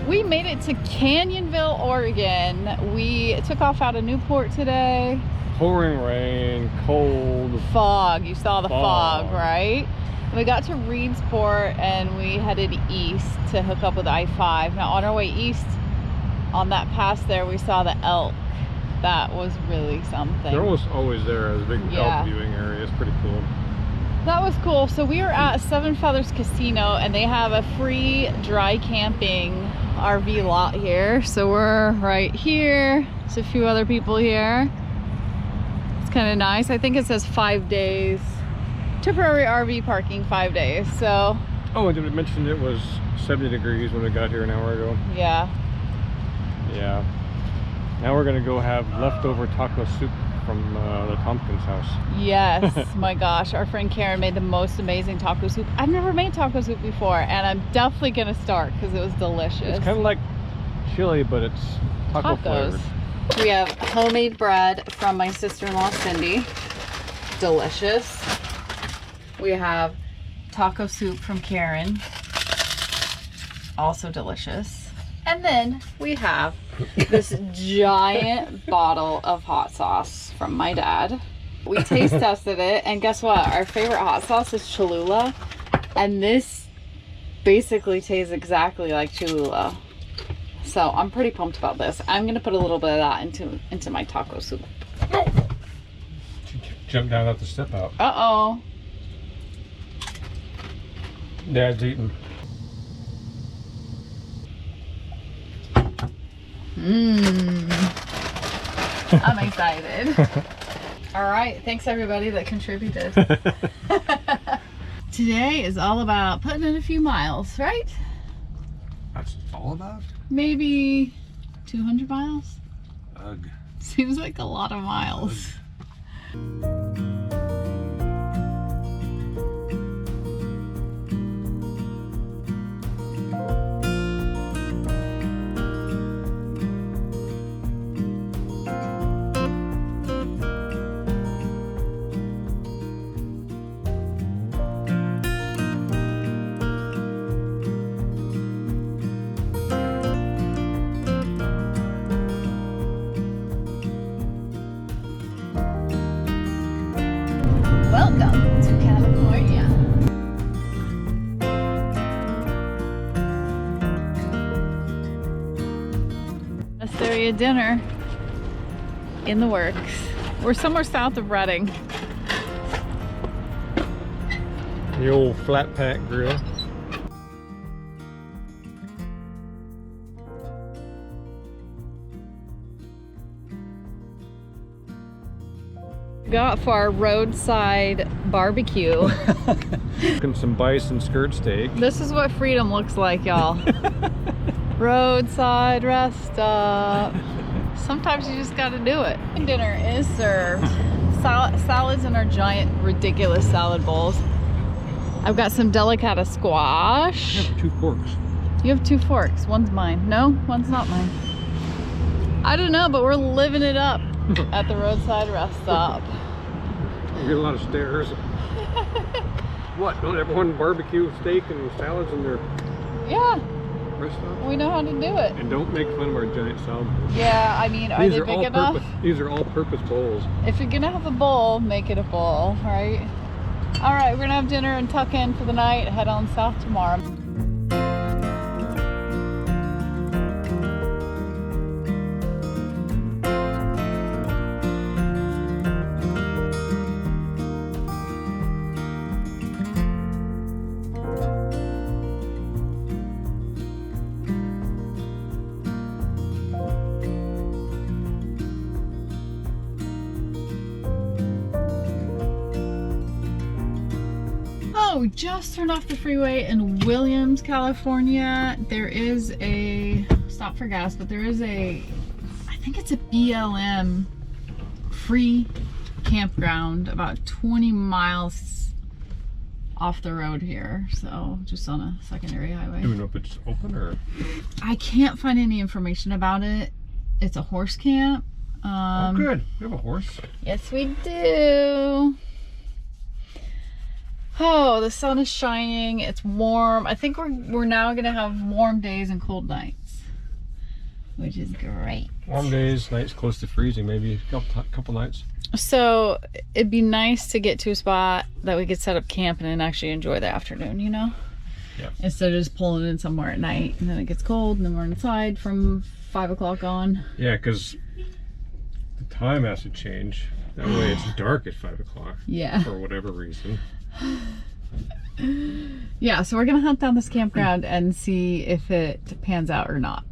We made it to Canyonville, Oregon. We took off out of Newport today. Pouring rain, cold. Fog, you saw the fog, right? And we got to Reedsport and we headed east to hook up with I-5. Now on our way east, on that pass there, we saw the elk. That was really something. They're almost always there as a big elk viewing area. It's pretty cool. That was cool. So we were at Seven Feathers Casino and they have a free dry camping RV lot here. So we're right here. There's a few other people here. It's kind of nice. I think it says 5 days. Temporary RV parking, 5 days. So. Oh, and did we mention it was 70 degrees when we got here an hour ago? Yeah. Yeah. Now we're gonna go have leftover taco soup from the Tompkins house. Yes. My gosh, our friend Karen made the most amazing taco soup. I've never made taco soup before, and I'm definitely gonna start because it was delicious. It's kind of like chili, but it's taco flavored. We have homemade bread from my sister-in-law Cindy. Delicious. We have taco soup from Karen. Also delicious. And then we have this giant bottle of hot sauce from my dad. We taste tested it, and guess what? Our favorite hot sauce is Cholula, and this basically tastes exactly like Cholula. So I'm pretty pumped about this. I'm gonna put a little bit of that into my taco soup. Jump down, have to step out. Uh-oh. Dad's eating. I'm excited. All right, thanks everybody that contributed. Today is all about putting in a few miles, right? That's all about? Maybe 200 miles? Ugh. Seems like a lot of miles. Ugh. Welcome to California. Astoria dinner in the works. We're somewhere south of Redding. The old flat pack grill. Got for our roadside barbecue. Cooking some bison skirt steak. This is what freedom looks like, y'all. Roadside rest stop. Sometimes you just gotta do it. Dinner is served. Salads in our giant, ridiculous salad bowls. I've got some delicata squash. I have 2 forks. You have 2 forks. One's mine. No, one's not mine. I don't know, but we're living it up at the roadside rest stop. We get a lot of stares. What? Don't everyone barbecue steak and salads in their restaurant? We know how to do it. And don't make fun of our giant salad bowls. Yeah, I mean, are they big enough? These are all-purpose bowls. If you're gonna have a bowl, make it a bowl, right? All right, we're gonna have dinner and tuck in for the night. Head on south tomorrow. We just turned off the freeway in Williams, California. There is a stop for gas, but there is I think it's a BLM free campground about 20 miles off the road here. So just on a secondary highway. Do we know if it's open or? I can't find any information about it. It's a horse camp. Oh, good. We have a horse. Yes, we do. Oh, the sun is shining. It's warm. I think we're now gonna have warm days and cold nights, which is great. Warm days, nights close to freezing, maybe a couple nights. So it'd be nice to get to a spot that we could set up camp and then actually enjoy the afternoon, you know? Yeah. Instead of just pulling in somewhere at night and then it gets cold and then we're inside from 5 o'clock on. Yeah, because the time has to change. That way it's dark at 5 o'clock. Yeah. For whatever reason. Yeah, so we're gonna hunt down this campground and see if it pans out or not.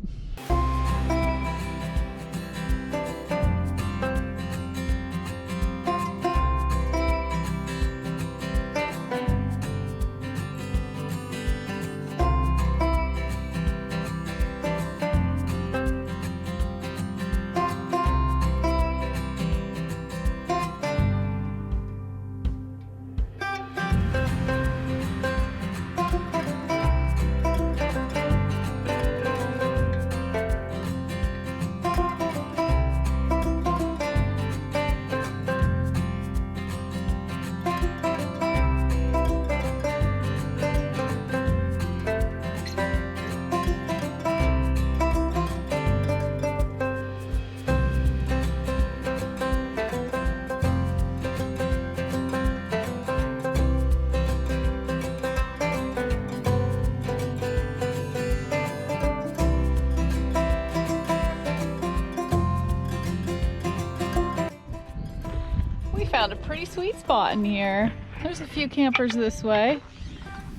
Found a pretty sweet spot in here. There's a few campers this way,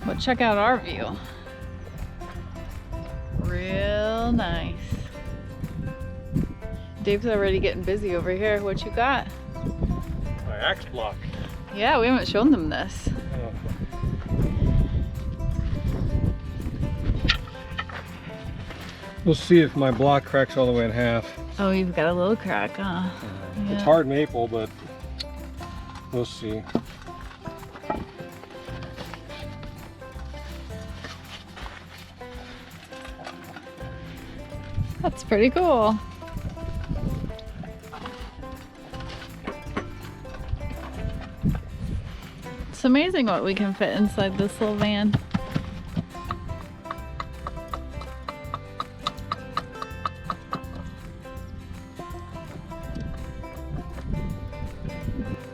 but check out our view. Real nice. Dave's already getting busy over here. What you got? My axe block. Yeah, we haven't shown them this. We'll see if my block cracks all the way in half. Oh, you've got a little crack, huh? It's Yeah. hard maple, but we'll see. That's pretty cool. It's amazing what we can fit inside this little van.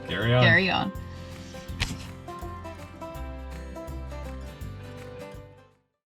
Carry on. Carry on.